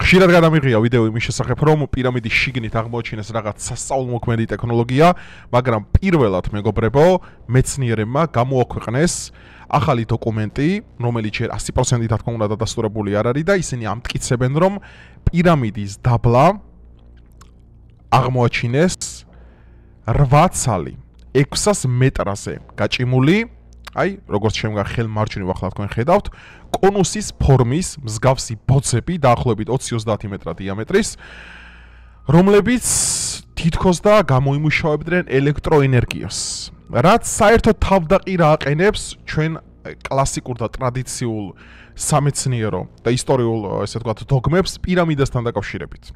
ხშირად გადამიღია ვიდეო იმის შესახებ, რომ პირამიდის შიგნით აღმოაჩინეს რაღაც სასწაულმოქმედი ტექნოლოგია, მაგრამ პირველად მეგობრებო, მეცნიერებმა გამოაქვეყნეს ახალი დოკუმენტი, რომელიც 100%-ით თქმა უნდა დადასტურებული არ არის და ისინი ამტკიცებენ, რომ პირამიდის დაბლა აღმოაჩინეს 8 ცალი 600 მეტრაზე გაჭიმული, აი, როგორც შემდგა ხელმარჯვნივ ახლა თქვენ ხედავთ, კონუსის ფორმის მსგავსი ბოძები დაახლოებით 20-30 მეტრა დიამეტრის, რომლებიც თითქოს და გამოიმუშავებდნენ ელექტროენერგიას. რაც საერთოდ თავდაყირა აყენებს ჩვენ კლასიკურ და ტრადიციულ სამეცნიერო და ისტორიულ, ესე ვთქვათ, დოგმებს პირამიდასთან დაკავშირებით.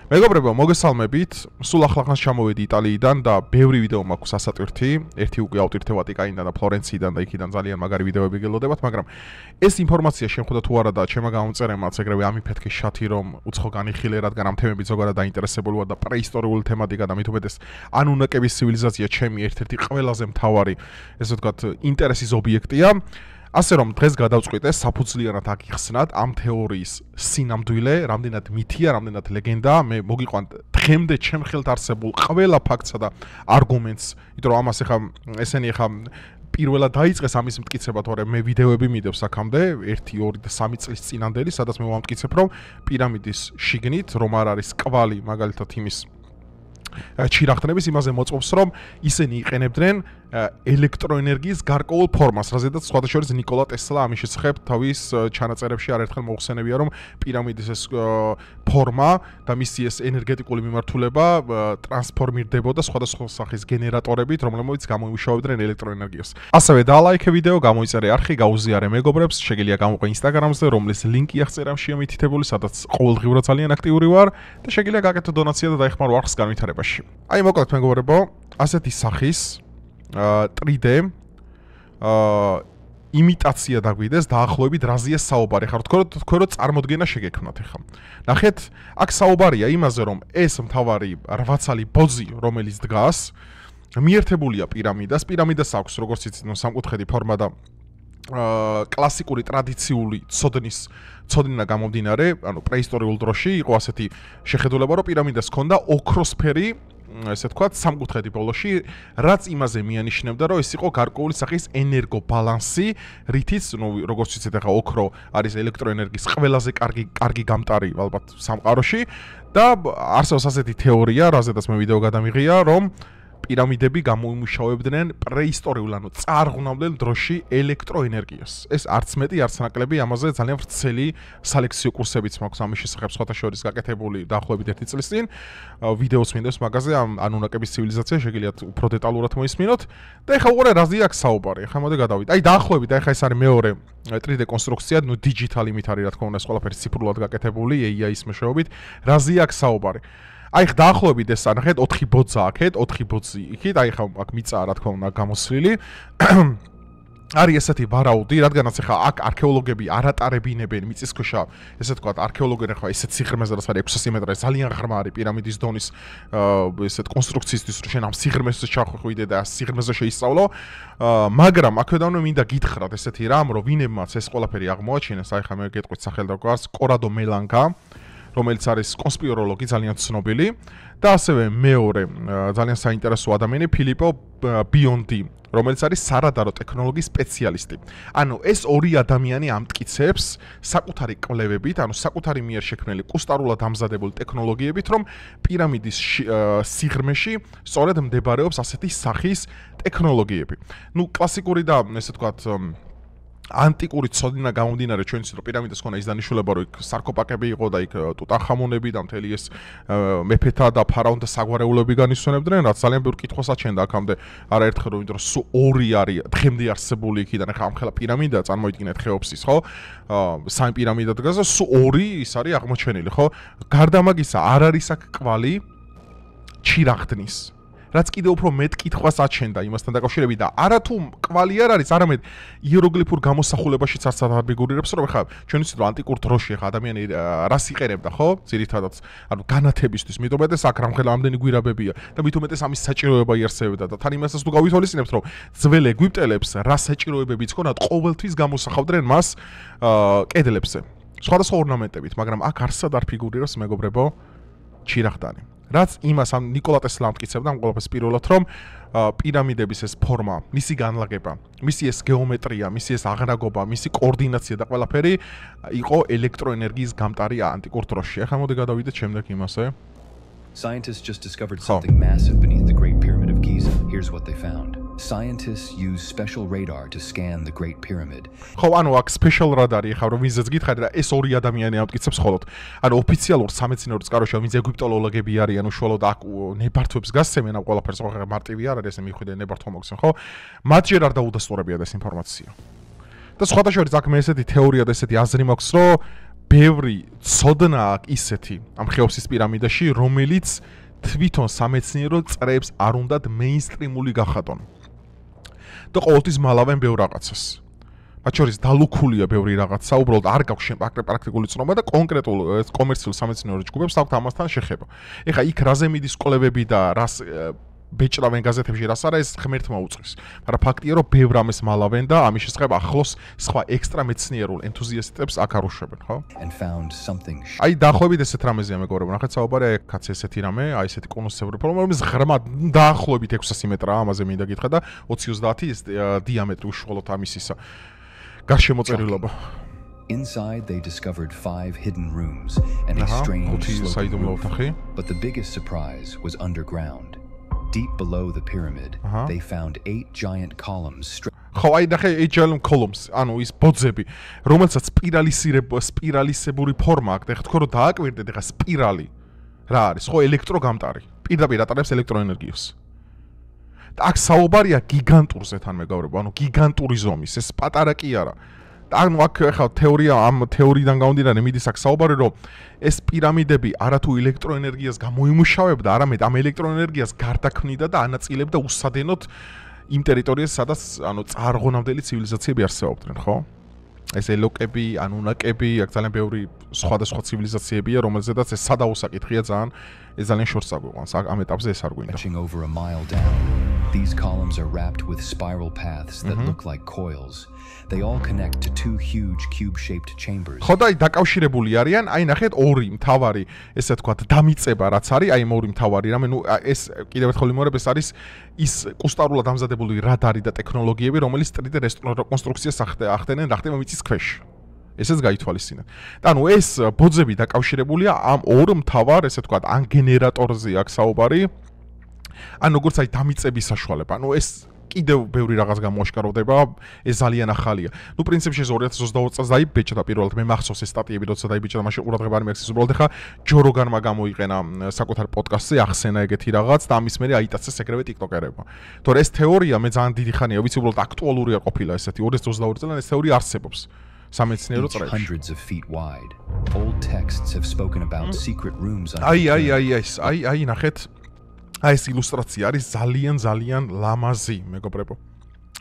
მეგობრებო, მოგესალმებით. სულ ახლახანს ჩამოვედი იტალიიდან და ბევრი ვიდეო მაქვს ასატვირთი. ერთი უკვე ავტვირთე ვატიკანიდან და ფლორენციიდან და იქიდან ძალიან მაგარი ვიდეოები გელოდებათ, მაგრამ ეს ინფორმაცია შემხვდა თუ არა და ჩემმა გამომწერემაც ეგრევე ამიფეთქე შათი, რომ უცხო განიხილე, რადგან ამ თემებით ზოგადად დაინტერესებული ვარ და პრეისტორიული თემატიკა და მით უმეტეს ანუნაკების ცივილიზაცია ჩემი ერთ-ერთი ყველაზე მთავარი, ესე ვთქვათ, ინტერესის ობიექტია. ასე რომ დღეს გადავწყვიტე საფუძვლიანად აგიხსნათ ამ თეორიის სინამდვილე, რამდენად მითია, რამდენად ლეგენდა, მე მოგიყვანთ დღემდე ჩემ ხელთ არსებულ ყველა ფაქტსა და არგუმენტს, იმიტომ რომ ამას ეხა ესენი ეხა პირველად დაიწყეს ამის მტკიცება, თორე მე ვიდეოები მიდევს აქამდე 1, 2 და 3 წლის წინანდელი, სადაც მე ვამტკიცებ, რომ პირამიდის შიგნით რომ არ არის კვალი, მაგალითად იმის ჩირაღდნების იმაზე მოწმობს, რომ ისინი იყენებდნენ ელექტროენერგიის გარკვეულ ფორმას, რაზედაც სხვადასხვა ნიკოლა ტესლა ამის შესახებ თავის ჩანაწერებში არაერთხელ მოხსენებია, რომ პირამიდის ეს ფორმა და მისი ეს ენერგეტიკული მიმართულება ტრანსფორმირდებოდა სხვადასხვა სახის გენერატორებით, რომლებიც გამოიმუშავებდნენ ელექტროენერგიას. ასევე დალაიქე ვიდეო, გამოიწერე არხი, გაუზიარე მეგობრებს, შეგიძლია გამოყვე ინსტაგრამზე, რომლის ლინკი აღწერამშია მითითებული, სადაც ყოველდღიურად ძალიან აქტიური ვარ და შეგიძლია გაკეთო დონაცია და დაეხმარო არხს განვითარებაში. აი მოკლედ მეგობრებო, ასეთი სახის 3D იმიტაცია დაგვიდეს დაახლოებით რაზეა საუბარი. ხარ თქვენ რომ წარმოდგენა შეგექმნათ ახლა. ნახეთ, აქ საუბარია იმაზე, რომ ეს მთავარი 8 ცალი ბოძი, რომელიც დგას, მიერთებულია პირამიდას. პირამიდას აქვს, როგორც იცით, სამკუთხედი ფორმა და კლასიკური ტრადიციული ცოდნა გამომდინარე, ანუ პრეისტორიულ დროში იყო ასეთი შეხედულება, რომ პირამიდას ჰქონდა ოქროსფერი, ესე ვთქვათ, სამკუთხედი ბოლოში, რაც იმაზე მიანიშნებდა, რომ ეს იყო გარკვეული სახის ენერგობალანსი, რითიც, როგორც იცით, ახლა ოქრო არის ელექტროენერგიის ყველაზე კარგი გამტარი ალბათ სამყაროში და არსებობს ასეთი თეორია, რაზედაც მე ვიდეო გადამიღია, რომ პირამიდები გამოიმუშავებდნენ პრეისტორიულ, ანუ წარღვნამდელ დროში ელექტროენერგიას. ეს არც მეტი, არც ნაკლები, ამაზე ძალიან ვრცელი სალექციო კურსებიც მაქვს ამის შესახებ სხვადასხვა გაკეთებული დაახლოებით 1 წლის წინ. ვიდეოც მინდებს მაგაზე, ანუნაკების ცივილიზაცია, შეგიძლიათ უფრო დეტალურად მოისმინოთ. და ეხლა უყურე რაზეა აქ საუბარი. ეხლა მოდი გადავიდეთ. აი დაახლოებით, ეხლა ეს არის მეორე 3D კონსტრუქცია, digital იმით არის, რა თქმა უნდა, ეს ყველაფერი ციფრულად გაკეთებული, AI-ის მეშვეობით. რაზეა აქ საუბარი? აი ხ დაახლოებით ეს ანახეთ 4 ბოძა აქეთ, 4 ბოძი იქით, აი ხა აქ მიწაა რა თქმა უნდა გამოსვლილი. არის ესეთი ვარაუდი, რადგანაც ახლა აქ არქეოლოგები არ ატარებინებენ მიწისქვეშა, ესე ვთქვათ, არქეოლოგები ახლა ესეთ სიღრმეზე, რაც არის 600 მეტრი, ძალიან ღრმა არის პირამიდის დონის ესეთ კონსტრუქციისთვის, რომ შენ ამ სიღრმეზე ჩახვიდე და სიღრმეზე შეისწავლო. მაგრამ აქვედანვე მინდა გითხრათ ესეთი რამ, რომ ვინებმაც ეს ყველაფერი აღმოაჩინეს, აი ხა მე გეტყვით სახელდაგვარს, კორადო მელანკა, რომელიც არის კონსპიროლოგი ძალიან ცნობილი და ასევე მეორე ძალიან საინტერესო ადამიანი ფილიპო ბიონდი, რომელიც არის სარადარო ტექნოლოგიის სპეციალისტი. ანუ ეს ორი ადამიანი ამტკიცებს საკუთარი კვლევებით, ანუ საკუთარი მიერ შექმნილი კუსტარულად ამზადებული ტექნოლოგიებით, რომ პირამიდის სიღრმეში სწორედ მდებარეობს ასეთი სახის ტექნოლოგიები. ნუ კლასიკური და ესე ვთქვათ ანტიკური ცოდნა გამომდინარე, ჩვენ იცით, რომ პირამიდას ქონა ის დანიშნულება, რომ იქ სარკოფაგები იყო და იქ ტუტანხამონები და მთელი ეს მეფეთა და ფარაონთა საგვარეულოები განისვენებდნენ, რაც ძალიან ბევრ კითხვას აჩენდა აქამდე. არაერთხელ რომ იმიტომ რომ სულ 2 არის დღემდე არსებული იქიდან, ახლა ამ ხელა პირამიდა, წარმოიდგინეთ ხეოფსის, ხო? 3 პირამიდა დგას და სულ 2 ის არის აღმოჩენილი, ხო? გარდა მაგისა, არ არის აქ კვალი ჩირაღდნის. რაც კიდევ უფრო მეტ კითხვას აჩენდა იმასთან დაკავშირებით და არათუ კვალი არ არის, არამედ იეროგლიფურ გამოსახულებაშიც არც ადარბიგურირებს, რომ ხა ჩვენ ვიცით, რომ ანტიკურ დროში ხა ადამიანი რას იყერებდა, ხო? ძირითადად, ანუ განათებისთვის, მით უმეტეს აქ რამხელა ამდენი გვირაბებია და მით უმეტეს ამის საჭიროება იარსებდა და თან იმასაც თუ გავითვალისწინებთ, რომ ძველ ეგვიპტელებს რა საჭიროებებიც ჰქონდათ, ყოველთვის გამოსახავდნენ მას კედლებზე. სხვადასხვა ორნამენტებით, მაგრამ აქ არსად არ ფიგურირებს მეგობრებო ჩირაღდანი. რაც იმას ამ ნიკოლა ტესლა ამტკიცებდა ამ ყველაფერს პირველად, რომ პირამიდების ეს ფორმა, მისი განლაგება, მისი ეს გეომეტრია, მისი ეს აღნაგობა, მისი კოორდინაცია და ყველაფერი იყო ელექტროენერგიის გამტარი ანტიკურ დროში. ახლა მოდი გადავიდეთ შემდეგ იმასე. Scientists just discovered something massive beneath the Great Pyramid of Giza. Here's what they found. Scientists use special radar to scan the Great Pyramid. ხო, ანუ აქ special radar-ი ხარ, რომ ვიზეც გითხარი და ეს ორი ადამიანი ამტკიცებს ხოლოდ. ანუ ოფიციალურ სამეცნიერო წყაროში, ვინც ეგვიპტოლოგები არიან, უშუალოდ აქ ნებართვებს გასცემენ ამ ყველაფერს, ხო, მარტივი არ არის, ესე მიხვიდე ნებართვა მოგცემ, ხო? მათ ჯერ არ დაუდასტურებიათ ეს ინფორმაცია. და სხვათა შორის აქ მე ესეთი თეორია და ესეთი აზრი მაქვს, რომ ბევრი ცოდნა აქ ისეთი ამ ხეოფსის პირამიდაში, რომელიც თვითონ სამეცნიერო წრეებს არ უნდათ მეინსტრიმული გახადონ. და ყოველთვის მალავენ ბევრ რაღაცას. მათ შორის დალუქულია ბევრი რაღაცა, უბრალოდ არ გაქვს პრაქტიკული ცნობა და კონკრეტულ კომერციულ სამეცნიერო ჯგუფებს აქვთ ამასთან შეხება. ეხლა იქ რაზე მიდის კვლევები და რას ბეჭდავენ გაზეთებში, რას არა, ეს ღმერთმა უწყის. მაგრამ ფაქტია, რომ ბევრ ამას მალავენ და ამის შესახებ ახლოს სხვა ექსტრა მეცნიერულ ენთუზიასტებს აქ არ უშვებენ, ხო? აი დაახლოებით ესეთ რამეზეა მეგობრებო, ნახეთ საუბარი, აი კაც ესეთი რამე, აი ესეთი კონუსებური ფორმა, რომელიც ღრმა დაახლოებით 600 მეტრაა, ამაზე მინდა გითხრა და 20-30 ეს დიამეტრი უშუალოდ ამის ისა. გარშემოწერილობა. Inside they discovered 5 hidden rooms and a strange sloping roof. But the biggest surprise was underground. Deep below the pyramid, they found 8 giant columns. ხო, აი ნახე 8 giant columns, ანუ ის ბოძები, რომელსაც სპირალისებური ფორმა აქვს. ეხლა თქო რომ დააკვირდეთ, ეხლა სპირალი რა არის? ხო, ელექტროგამტარი. პირდაპირ ატარებს ელექტროენერგიას. და აქ საუბარია გიგანტურზე თან მეგობრებო, ანუ გიგანტური ზომის, ეს პატარა კი არა. ანუ აქ ახლა თეორია ამ თეორიიდან გამომდინარე მიდის აქ საუბარი, რომ ეს პირამიდები არათუ ელექტროენერგიას გამოიმუშავებდა, არამედ ამ ელექტროენერგიას გარდაქმნიდა და ანაწილებდა უსადენოდ იმ ტერიტორიას, სადაც ანუ წარღონამდელი ცივილიზაციები არსებობდნენ, ხო? ეს ელოკები, ანუნაკები, აქ ძალიან ბევრი სხვადასხვა ცივილიზაციებია, რომელზედაც ეს სადაო საკითხია ძალიან, ეს ძალიან შორს აგვიყვანს. ამ ეტაპზე ეს არ გვინდა. These columns are wrapped with spiral paths that look like coils. They all connect to 2 huge cube-shaped chambers. ხო და აი დაკავშირებული არიან, აი ნახეთ ორი მთავარი, ესე ვთქვათ, დამიწება რაც არის, აი ორი მთავარი რამე, ნუ ეს კიდევ ერთხელ იმეორებ, ეს არის ის კუსტარულად ამზადებული რადარი და ტექნოლოგიები, რომელიც 3D რეკონსტრუქციას ახდენენ რახტემა მიწის ქვეშ. ესეც გაითვალისწინეთ. და ანუ ეს ბოძები დაკავშირებულია ამ ორ მთავარ, ესე ვთქვათ, ან გენერატორზე აქ საუბარი. ან როგორც აი დამიწების საშუალება. ანუ ეს კიდევ ბევრი რაღაც გამოაშკარავდება, ეს ძალიან ახალია. ნუ პრინციპში 2022 წელს დაიბეჭდა პირველად, მე მახსოვს ეს სტატიები, როცა დაიბეჭდა, მაშინ ყურადღება არ მიაქცეს. უბრალოდ ახლა ჯო როგანმა გამოიყენა საკუთარ პოდკასტზე, ახსენა ეგეთი რაღაც და ამის მერე აიტაცეს ეგრევე ტიკტოკერებმა. თორე ეს თეორია მე ძალიან დიდი ხანია, ვიცი, უბრალოდ აქტუალური არ ყოფილა ესეთი 2022 წელს ეს თეორია არსებობს. სამეცნიერო წრეებში. Hundreds of feet wide. Old texts have spoken about secret rooms. აი ნახეთ აი ეს ილუსტრაცია არის ძალიან ლამაზი, მეგობრებო.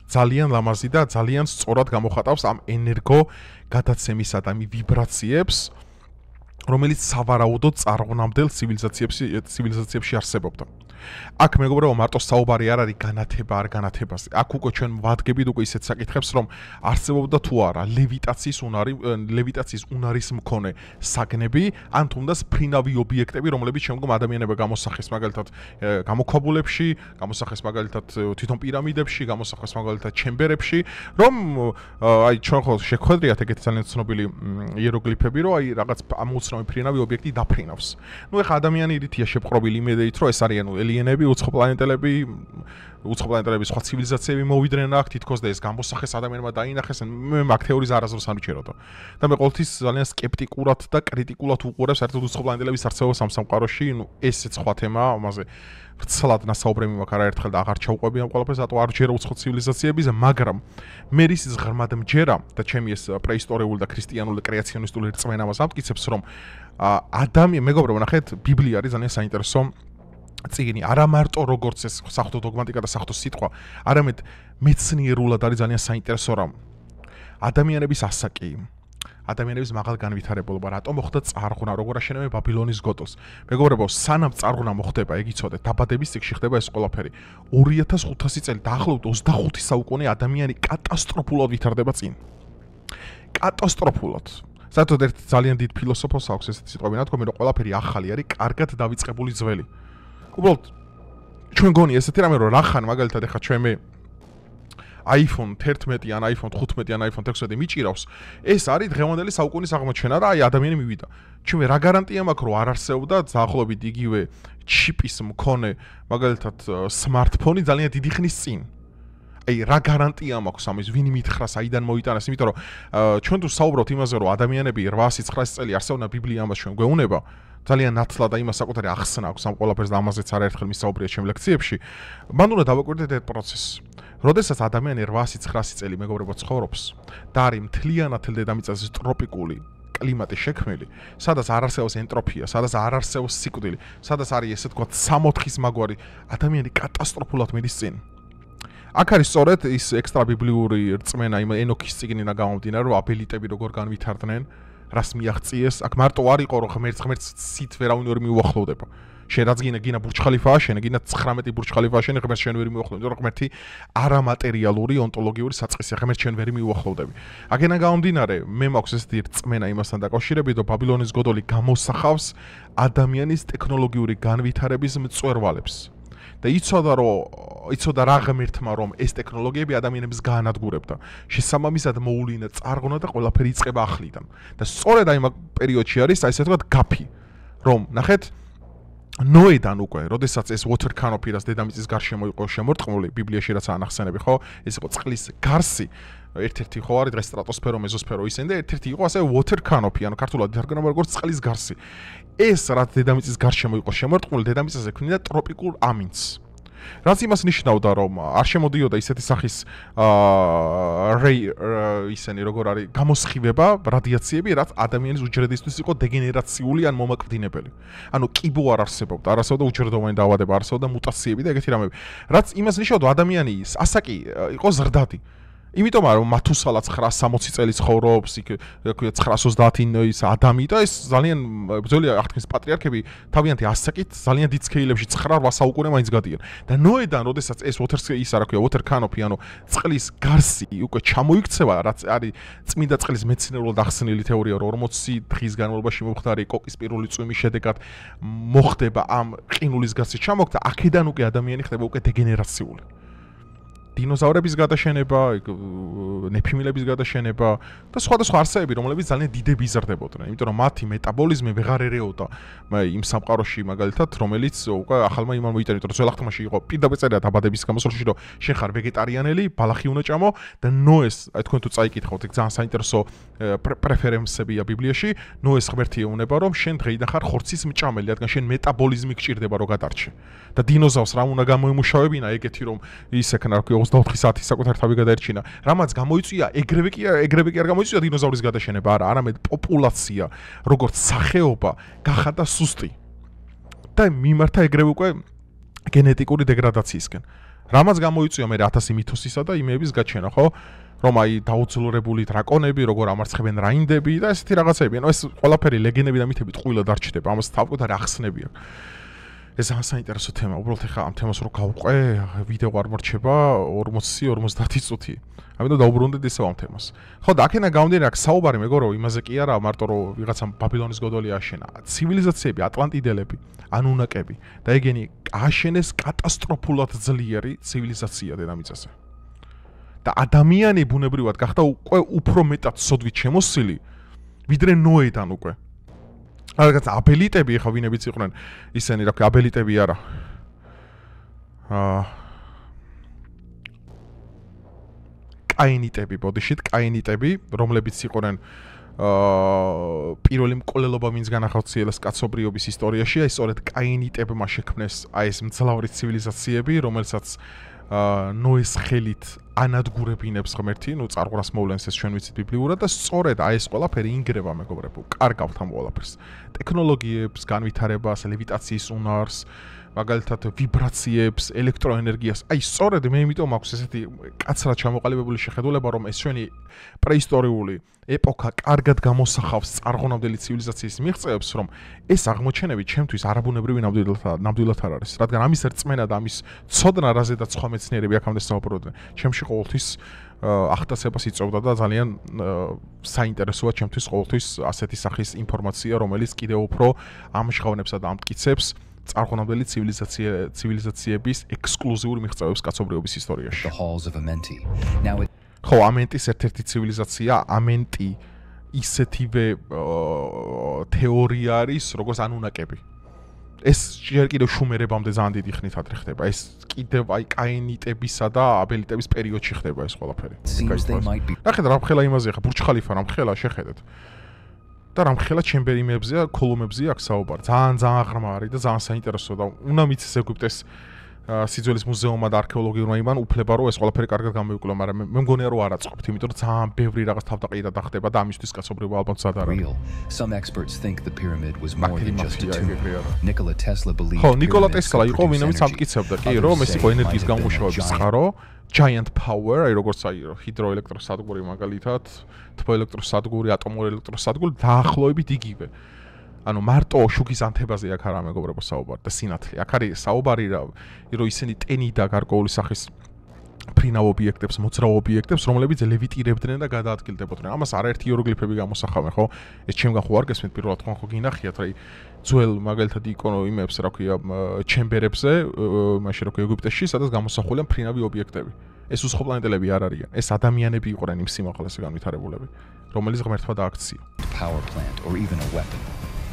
ძალიან ლამაზი და ძალიან სწორად გამოხატავს ამ ენერგო გადაცემისა და ვიბრაციებს, რომელიც სავარაუდოდ წარღონამდელ ცივილიზაციებში არსებობდა. აქ მეგობრებო მარტო საუბარი არ არის განათება არ განათებაზე. აქ უკვე ჩვენ ვადგებით უკვე ისეთ საკითხებს, რომ არსებობდა თუ არა ლევიტაციის უნარის მქონე საგნები, ან თუნდაც ფრინავი ობიექტები, რომლებიც შემდგომ ადამიანებმა გამოსახეს მაგალითად გამოქვაბულებში, გამოსახეს მაგალითად თვითონ პირამიდებში, გამოსახეს მაგალითად ჩემბერებში, რომ აი ჩვენ ხო შეხვედრიათ ეგეთი ძალიან ცნობილი იეროგლიფები, რომ აი რაღაც ამოუცნაური ფრინავი ობიექტი დაფრინავს. ნუ ეხა ადამიანი რითია შეპყრობილი იმედით, რომ ეს არიან ელიენები, უცხოპლანეტელები, სხვა ცივილიზაციები მოვიდნენ აქ თითქოს და ეს გამოსახეს ადამიანმა დაინახეს, მე მაგ თეორიას არასდროს არ ვიჩეროდო. და მე ყოველთვის ძალიან სკეპტიკურად და კრიტიკულად უყურებს საერთოდ უცხოპლანეტელების არსებობას ამ სამყაროში, ნუ ესეც სხვა თემაა, ამაზე ვრცლად ნასაუბრები მაქვს არაერთხელ და აღარ ჩავყვები ამ ყველაფერს, რატო არ ვჯერა უცხო ცივილიზაციებზე, მაგრამ მე ის ღრმად მჯერა და ჩემი ეს პრეისტორიული და ქრისტიანული კრეაციონისტული რწმენა მას ამტკიცებს, რომ მეგობრებო, ნახეთ, ბიბლია არის ძალიან საინტერესო წიგნი, არა მარტო როგორც ეს საღვთო დოგმატიკა და საღვთო სიტყვა, არამედ მეცნიერულად არის ძალიან საინტერესო რამ. ადამიანების ასაკი, ადამიანების მაღალ განვითარებულობა, რატომ მოხდა წარღვნა, როგორ აშენებენ ბაბილონის გოტოს. მეგობრებო, სანამ წარღვნა მოხდება, ეგ იცოდეთ, დაბადების წიგნში ხდება ეს ყველაფერი. 2500 წელი, დაახლოებით 25 საუკუნე ადამიანი კატასტროფულად ვითარდება წინ. კატასტროფულად. საერთოდ ერთ ძალიან დიდ ფილოსოფოს აქვს ესეთი სიტყვები ნათქვამი, რომ ყველაფერი ახალი არის, კარგად დავიწყებული ძველი. უბრალოდ ჩვენ გონი ესეთი რამე რომ რახან მაგალითად ეხა ჩვენი iPhone 11 ან iPhone 15 ან iPhone 16 მიჭირავს, ეს არის დღევანდელი საუკუნის აღმოჩენა და აი ადამიანი მივიდა. ჩვენ რა გარანტია მაქვს რომ არ არსებობდა დაახლოებით იგივე ჩიპის მქონე მაგალითად smartphone ძალიან დიდი ხნის წინ. აი რა გარანტია მაქვს ამის, ვინ მითხრა საიდან მოიტანეს, იმიტომ რომ ჩვენ თუ საუბრობთ იმაზე რომ ადამიანები 800-900 წელი არსებობდა ბიბლია ამას ჩვენ გვეუბნება, ძალიან ნათლად და იმას საკუთარი ახსნა აქვს ამ ყველაფერს და ამაზეც არაერთხელ მისაუბრია ჩემ ლექციებში. მან უნდა დავაკვირდეთ ერთ პროცესს. როდესაც ადამიანი 800-900 წელი მეგობრებო ცხოვრობს და არის მთლიანად დედამიწაზე ტროპიკული კლიმატი შექმნილი, სადაც არ არსებობს ენტროპია, სადაც არ არსებობს სიკვდილი, სადაც არის ესე თქვა 64-ის მაგვარი, ადამიანი კატასტროფულად მიდის წინ. აქ არის სწორედ ის ექსტრა ბიბლიური რწმენა იმ ენოქის წიგნიდან გამომდინარე, რომ აბელიტები როგორ განვითარდნენ, რას მიაღწიეს, აქ მარტო არ იყო რომ ღმერთს სით ვერავინ ვერ მიუახლოვდება. შენ რაც გინა ბურჯ ხალიფაა, შენ გინა 19 ბურჯ ხალიფაა, შენ ღმერთს შენ ვერ მიუახლოვდი, იმიტომ რომ ღმერთი არამატერიალური ონტოლოგიური საწყისია, ღმერთს შენ ვერ მიუახლოვდები. აქედან გამომდინარე, მე მაქვს ესეთი რწმენა იმასთან დაკავშირებით, რომ ბაბილონის გოდოლი გამოსახავს ადამიანის ტექნოლოგიური განვითარების მწვერვალებს. და იცოდა რა ღმერთმა რომ ეს ტექნოლოგიები ადამიანებს გაანადგურებდა. შესაბამისად მოულინა წარღვნა და ყველაფერი იწყება ახლიდან. და სწორედ აი მაგ პერიოდში არის აი ესე ვთქვათ გაფი, რომ ნახეთ ნოედან უკვე, როდესაც ეს water canopy რას დედამიწის გარშემო იყო შემორტყმული, ბიბლიაში რაც ანახსენები, ხო? ეს იყო წყლის გარსი. ერთ-ერთი ხო არის დღეს სტრატოსფერო, მეზოსფერო ისინი და ერთ-ერთი იყო ასე water canopy, ანუ ქართულად თარგმნა როგორც წყლის გარსი. ეს რაც დედამიწის გარშემო იყო შემორტყმული, დედამიწაზე ქმნიდა ტროპიკულ ამინდს. რაც იმას ნიშნავდა, რომ არ შემოდიოდა ისეთი სახის ისენი როგორ არის გამოსხივება, რადიაციები, რაც ადამიანის უჯრედისთვის იყო დეგენერაციული ან მომაკვდინებელი. ანუ კიბო არ არსებობდა, არ არსებობდა უჯრედოვანი დაავადება, არ არსებობდა მუტაციები და ეგეთი რამები. რაც იმას ნიშნავდა, ადამიანი ასაკი იყო ზრდადი. იმიტომ რომ მათუსალა 960 წელი ცხოვრობს, იქ 930 ის ადამი და ეს ძალიან ბრძოლია აღთქმის პატრიარქები თავიანთი ასაკით ძალიან დიდ სკეილებში 9-8 საუკუნე მაინც გადიან. და ნოედან, როდესაც ეს water canopy, ანუ წყლის გარსი უკვე ჩამოიქცევა, რაც არის წმინდა წყლის მეცნიერულად ახსნილი თეორია, რომ 40 დღის განმავლობაში მომხდარი კოკის პირველი წვიმის შედეგად მოხდება ამ ყინულის გარსის ჩამოქმედება, აქედან უკვე ადამიანი ხდება უკვე დეგენერაციული. დინოზავრების გადაშენება, ნეფიმილების გადაშენება და სხვადასხვა არსებები, რომლებიც ძალიან დიდები იზრდებოდნენ, იმიტომ რომ მათი მეტაბოლიზმი ვეღარ ერეოდა იმ სამყაროში მაგალითად, რომელიც უკვე ახალმა იმან მოიტანა, იმიტომ რომ ძველ აღთქმაში იყო პირდაპირ წერია დაბადების გამოსვლაში, რომ შენ ხარ ვეგეტარიანელი, ბალახი უნდა ჭამო და ნოეს, აი თქვენ თუ წაიკითხავთ, ეგ ძალიან საინტერესო პრეფერენსებია ბიბლიაში, ნოეს ღმერთი ეუბნება, რომ შენ დღეიდან ხარ ხორცის მჭამელი, რადგან შენ მეტაბოლიზმი გჭირდება რომ გადარჩე. და დინოზავრს რა უნდა გამოიმუშავებინა, ეგეთი რომ ის ეკნა რა ქვია 24 საათი საკუთარ თავი გადაერჩინა. რამაც გამოიწვია, ეგრევე კი არ გამოიწვია დინოზავრის გადაშენება, არა, არამედ პოპულაცია, როგორც სახეობა, გახადა სუსტი. და მიმართა ეგრევე უკვე გენეტიკური დეგრადაციისკენ. რამაც გამოიწვია მე 1000 მითოსისა და იმეების გაჩენა, ხო? რომ აი დაუძლურებული დრაკონები, როგორ ამარცხებენ რაინდები და ესეთი რაღაცები. ანუ ეს ყველაფერი ლეგენდები და მითები ტყუილად არ ჩდება, ამას თავკუთარი ახსნები აქვს. ეს საინტერესო თემა, უბრალოდ ეხა ამ თემას რო გავყვე, ვიდეო არ მორჩება 40-50 წუთი. ამიტომ დაუბრუნდეთ ისევ ამ თემას. ხო და აქედან გამომდინარე, აქ საუბარი მეგობრებო, იმაზე კი არა, მარტო რომ ვიღაცამ ბაბილონის გოდოლი აშენა. ცივილიზაციები, ატლანტიდელები, ანუნაკები და ეგენი აშენეს კატასტროფულად ძლიერი ცივილიზაცია დედამიწაზე. და ადამიანი ბუნებრივად გახდა უკვე უფრო მეტად სოდვით შემოსილი, ვიდრე ნოედან უკვე. რაღაც აბელიტები ხა ვინებიც იყვნენ ისენი რა ქვია აბელიტები არა კაინიტები ბოდიშით კაინიტები რომლებიც იყვნენ პირველი მკვლელობა ვინც განახორციელეს კაცობრიობის ისტორიაში აი სწორედ კაინიტებმა შექმნეს აი ეს მძლავრი ცივილიზაციები რომელსაც ნოეს ხელით ანადგურებინებს ღმერთი, ნუ წარღვრას მოვლენს ეს ჩვენ ვიცით ბიბლიურად და სწორედ აი ეს ყველაფერი ინგრევა მეგობრებო, კარგავთ ამ ყველაფერს. ტექნოლოგიებს, განვითარებას, ლევიტაციის უნარს, მაგალითად ვიბრაციებს, ელექტროენერგიას. აი, სწორედ მე იმიტომ მაქვს ესეთი კაცრად ჩამოყალიბებული შეხედულება, რომ ეს ჩვენი პრეისტორიული ეპოქა კარგად გამოსახავს წარღონამდელი ცივილიზაციის მიღწევებს, რომ ეს აღმოჩენები ჩემთვის არაბუნებრივი ნამდვილად არ არის. რადგან ამის რწმენა და ამის ცოდნა, რაზედაც სხვა მეცნიერები აქამდე საუბრობდნენ, ჩემში ყოველთვის ახტაცებას იწვევდა და ძალიან საინტერესოა ჩემთვის ყოველთვის ასეთი სახის ინფორმაცია, რომელიც კიდევ უფრო ამჟღავნებსა და ამტკიცებს წარღონამდელი ცივილიზაციების ექსკლუზიურ მიღწევებს კაცობრიობის ისტორიაში. ხო, ამენტის ერთ-ერთი ცივილიზაცია, ამენტი ისეთივე თეორია არის, როგორც ანუნაკები. ეს ჯერ კიდევ შუმერებამდე ძალიან დიდი ხნით ადრე ხდება. ეს კიდევ აი კაინიტებისა და აბელიტების პერიოდში ხდება ეს ყველაფერი. ნახეთ, რამხელა იმაზე ხა ბურჯ ხალიფა რამხელა შეხედეთ. და რამხელა ჩემბერიმებზეა, ქოლუმებზეა აქ საუბარი. ძალიან ღრმა არის და ძალიან საინტერესოა და უნდა მიცეს ეგვიპტეს სიძველის მუზეუმმა და არქეოლოგიურმა იმან უფლება რომ ეს ყველაფერი კარგად გამოიკვლიო, მაგრამ მე მგონია რომ არ აწყობთ, იმიტომ რომ ძალიან ბევრი რაღაც თავდაყირა ხდება და ამისთვის კაცობრიობა ალბათ სად არ არის. Some experts think the pyramid was more than just a tomb. Nikola Tesla believed. ხო, ნიკოლა ტესლა იყო ვინმე სამტკიცებდა, კი, რომ ეს იყო ენერგიის გამომუშავების წყარო, giant power, აი როგორც აი ჰიდროელექტროსადგური მაგალითად, თბოელექტროსადგური, ატომურელექტროსადგური დაახლოებით იგივე. ანუ მარტო შუქის ანთებაზე აქ არა მეგობრებო საუბარი და სინათლე. აქ არის საუბარი რომ ისინი ტენიდა გარკვეული სახის ფრინავ ობიექტებს, მოძრავ ობიექტებს, რომლებიც ლევიტირებდნენ და გადაადგილდებოდნენ. ამას არაერთი იეროგლიფები გამოსახავენ, ხო? ეს ჩემგან ხო არ გესმით პირველად ხო გინახიათ, რა ძველ მაგალითად იმებს, რა ქვია, ჩემბერებზე, მაშინ რა ქვია ეგვიპტეში, სადაც გამოსახულია ფრინავი ობიექტები. ეს უსხოპლანეტელები არ არიან. ეს ადამიანები იყვნენ იმ სიმაღლეზე განვითარებულები, რომელიც ღმერთმა დააქცია. Power plant or even a weapon.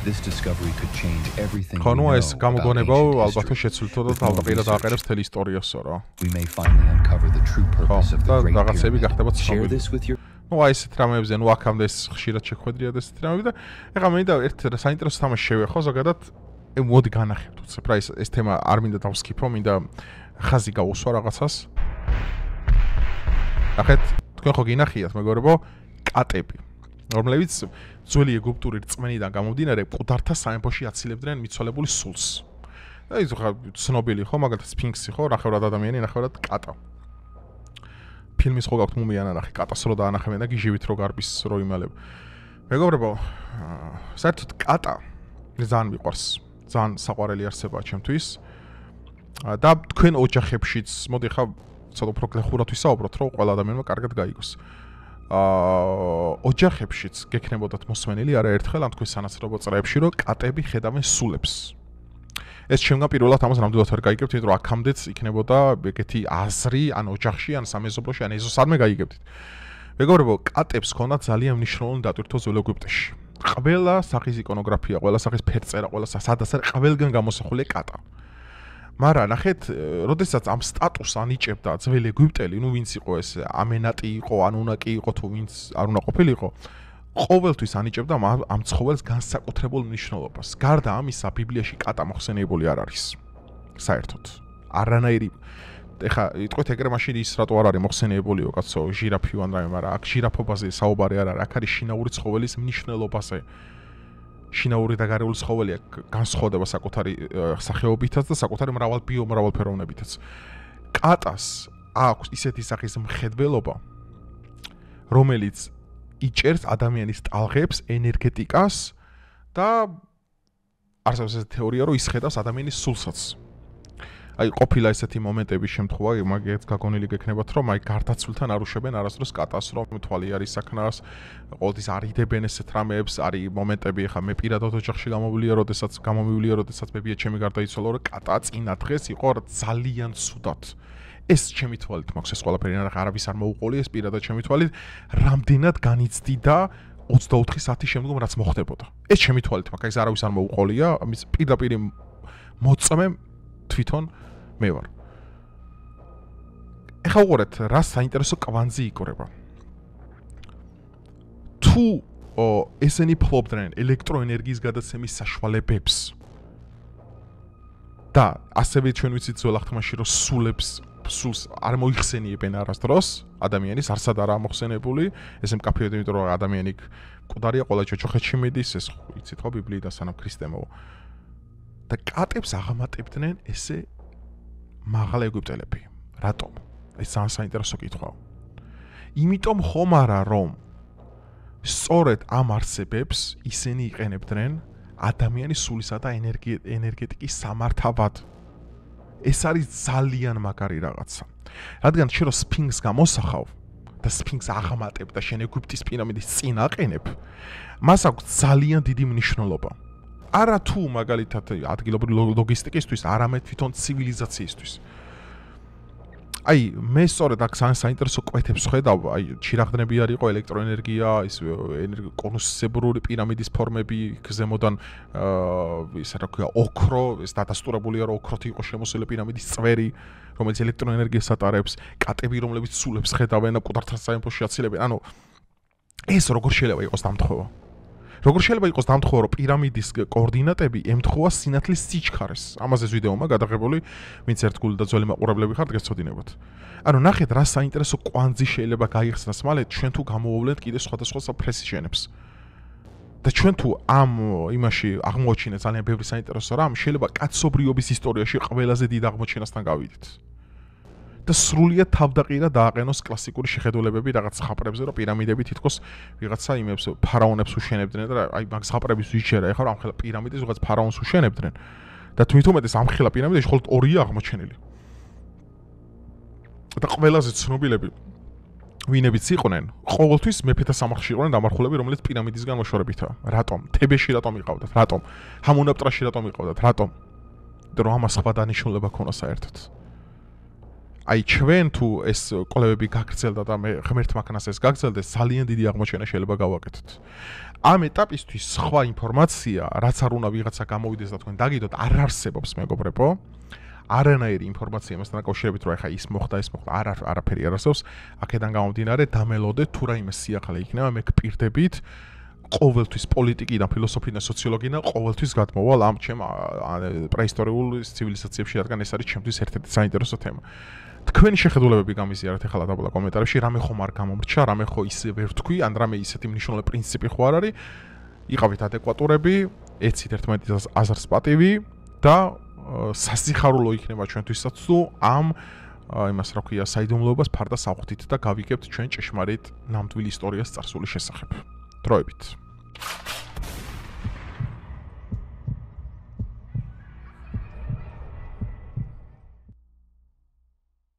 This discovery could change everything. Ხანუ ეს გამოგონება ალბათ შეცვლითო და თავდაპირველად აყერებს თელ ისტორიასო რა. We may finally uncover the true purpose of the great რაღაცები გახდება Share ცნობილი. this with your ნუ აი ესეთ რამებზე, ნუ აქამდე ეს ხშირად შეხვედრია და ესეთ რამები და ეხლა მე და ერთ საინტერესო თამაში შევეხო ზოგადად მოდი განახებთ უცებ რა ეს თემა არ მინდა დავსკიფო, მინდა ხაზი გაუსვა რაღაცას. ნახეთ, თქვენ ხო გინახიათ მეგობრებო, კატები, რომლებიც ძველი ეგვიპტური რწმენიდან გამომდინარე მკვდართა სამეფოში აცილებდნენ მიცვალებული სულს. და ის ხა ცნობილი ხო, მაგალითად სფინქსი ხო, ნახევრად ადამიანი, ნახევრად კატა. ფილმის ხო გაქვთ მუმია ნახე, კატას რო დაანახებენ და გიჟივით რო გარბის რო იმალებ. მეგობრებო, საერთოდ კატა ძალიან მიყვარს, ძალიან საყვარელი არსებაა ჩემთვის. და თქვენ ოჯახებშიც, მოდი ხა ცოტა უფრო გლეხურად ვისაუბროთ, რომ ყველა ადამიანმა კარგად გაიგოს. ოჯახებშიც გექნებოდათ მოსმენილი არაერთხელ ამ თქვენ სანაცნობო წრეებში, რომ კატები ხედავენ სულებს. ეს ჩემგან პირველად ამას ნამდვილად ვერ გაიგებთ, იმიტომ რომ აქამდეც იქნებოდა ეგეთი აზრი, ან ოჯახში, ან სამეზობლოში, ან ეზოსადმე გაიგებდით. მეგობრებო, კატებს ჰქონდათ ძალიან მნიშვნელოვანი დატვირთვა ძველ ეგვიპტეში. ყველა სახის იკონოგრაფია, ყველა სახის ფერწერა, ყველა სადაც არის ყველგან გამოსახულია კატა. მაგრამ ნახეთ, როდესაც ამ სტატუსს ანიჭებდა ძველი ეგვიპტელი, ნუ ვინც იყო ეს, ამენატი იყო, ანუნაკი იყო თუ ვინც არ უნდა ყოფილიყო, ყოველთვის ანიჭებდა ამ ცხოველს განსაკუთრებულ მნიშვნელობას. გარდა ამისა, ბიბლიაში კატა მოხსენიებული არ არის. საერთოდ. არანაირი ეხა იტყვით ეგრე მაშინ ის რატო არ არის მოხსენიებულიო კაცო, ჟირაფი ან რამე, მაგრამ აქ ჟირაფობაზე საუბარი არ არის, აქ არის შინაური ცხოველის მნიშვნელობაზე. შინაური და გარეული ცხოველია განსხვავდება საკუთარი სახეობითაც და საკუთარი მრავალფეროვნებითაც. კატას აქვს ისეთი სახის მხედველობა, რომელიც იჭერს ადამიანის ტალღებს, ენერგეტიკას და არსებობს ეს თეორია, რომ ის ხედავს ადამიანის სულსაც. აი ყოფილა ესეთი მომენტების შემთხვევა, მაგეთ გაგონილი გექნებათ, რომ აი გარდაცვლთან არ უშვებენ არასდროს კატას, რომ თვალი არის საქნას, ყოველთვის არიდებენ ესეთ რამეებს, არის მომენტები, ხა მე პირადად ოჯახში გამომივლია, როდესაც მებია ჩემი გარდაიცვალა, რომ კატა წინა დღეს იყო ძალიან ცუდად. ეს ჩემი თვალით მაქვს ეს ყველაფერი, არავის არ მოუყოლია ეს პირადად ჩემი თვალით, რამდენად განიცდიდა 24 საათის შემდგომ რაც მოხდებოდა. ეს ჩემი თვალით მაქვს, ეს არავის არ მოუყოლია, ამის პირდაპირ მოწმე თვითონ მე ვარ. ეხლა უყურეთ, რა საინტერესო კვანძი იკვრება. თუ ესენი ფლობდნენ ელექტროენერგიის გადაცემის საშუალებებს და ასევე ჩვენ ვიცით ძველ აღთქმაში, რომ სულს არ მოიხსენიებენ არასდროს, ადამიანის არსად არა მოხსენებული, ესე მკაფიოდ, იმიტომ რომ ადამიანი მკვდარია, ყველა ჯოჯოხეთში მიდის, ეს იცით ხო ბიბლიიდან სანამ ქრისტე მოვა. და კატებს აღამატებდნენ ესე მაღალ ეგვიპტელები. რატომ? ეს ძალიან საინტერესო კითხვაა. იმიტომ ხომ არა რომ სწორედ ამ არსებებს ისინი იყენებდნენ ადამიანის სულისა და ენერგეტიკის სამართავად. ეს არის ძალიან მაგარი რაღაცა. რადგან შენ რო სფინქსს გამოსახავ და სფინქსს აღამატებ და შენ ეგვიპტის პირამიდის წინ აყენებ, მას აქვს ძალიან დიდი მნიშვნელობა. არა თუ მაგალითად ადგილობრივი ლოგისტიკისთვის, არამედ თვითონ ცივილიზაციისთვის. აი, მე სწორედ აქ საინტერესო კვეთებს ხედავ, აი, ჩირაღდნები არ იყო ელექტროენერგია, ის კონუსებური პირამიდის ფორმები, ზემოდან ისე რა ქვია, ოქრო, ეს დადასტურებულია, რომ ოქროთი იყო შემოსილი პირამიდის წვერი, რომელიც ელექტროენერგიას ატარებს, კატები, რომლებიც სულებს ხედავენ და მკვდართან საინფოში აცილებენ. ანუ ეს როგორ შეიძლება იყოს დამთხოვა? როგორ შეიძლება იყოს დამთხოვა, რომ პირამიდის კოორდინატები ემთხოვა სინათლის სიჩქარეს? ამაზე ვიდეომა გადაღებული, ვინც ერთგული და ძველი მაყურებლები ხართ, გესწოდინებათ. ანუ ნახეთ, რა საინტერესო კვანძი შეიძლება გაიხსნას მალე ჩვენ თუ გამოვავლენთ კიდე სხვადასხვა პრესიჟენებს. და ჩვენ თუ ამ იმაში აღმოჩინეთ ძალიან ბევრი საინტერესო რამ, შეიძლება კაცობრიობის ისტორიაში ყველაზე დიდ აღმოჩენასთან გავიდეთ. და სრულიად თავდაყირა დააყენოს კლასიკური შეხედულებები რაღაც ხაპრებზე, რომ პირამიდები თითქოს ვიღაცა იმებს ფარაონებს უშენებდნენ და აი მაგ ხაპრების ვიჩერა, ეხლა ამ ხელა პირამიდეს ვიღაც ფარაონს უშენებდნენ და თვითონაც ამ ხელა პირამიდაში მხოლოდ 2-ია აღმოჩენილი. და ყველაზე ცნობილები ვინებიც იყვნენ, ყოველთვის მეფეთა სამარხში იყვნენ დამარხულები, რომელიც პირამიდისგან მოშორებითაა. რატომ? თებეში რატომ იყავდათ? რატომ? ჰამუნაპტრაში რატომ იყავდათ? რატომ? და რომ ამას სხვა დანიშნულება ქონა საერთოდ. აი ჩვენ თუ ეს კვლევები გაგრძელდა და მე ღმერთმა ქნას ეს გაგრძელდეს, ძალიან დიდი აღმოჩენა შეიძლება გავაკეთოთ. ამ ეტაპისთვის სხვა ინფორმაცია, რაც არ უნდა ვიღაცა გამოვიდეს და თქვენ დაგიდოთ, არ არსებობს, მეგობრებო. არანაირი ინფორმაცია მასთან დაკავშირებით, რომ ეხა ის მოხდა, არაფერი არ არსებობს. აქედან გამომდინარე, დამელოდეთ თუ რაიმე სიახლე იქნება, მე გპირდებით ყოველთვის პოლიტიკიდან, ფილოსოფიიდან, სოციოლოგიიდან ყოველთვის გადმოვალ ამ ჩემ პრეისტორიულ ცივილიზაციებში, რადგან ეს არის ჩემთვის ერთ-ერთი საინტერესო თემა. თქვენი შეხედულებები გამიზიარეთ ახლა დაბლა კომენტარებში, რამე ხომ არ გამომრჩა, რამე ხო ისე ვერ თქვი, ან რამე ისეთი მნიშვნელოვანი პრინციპი ხო არ არის. იყავით ადეკვატურები, ეცით ერთმანეთის აზრს პატივი და სასიხარულო იქნება ჩვენთვისაც თუ ამ იმას რა ქვია, საიდუმლოებას ფარდა საღვთით და გავიგებთ ჩვენ ჭეშმარიტ ნამდვილ ისტორიას წარსულის შესახებ. დროებით.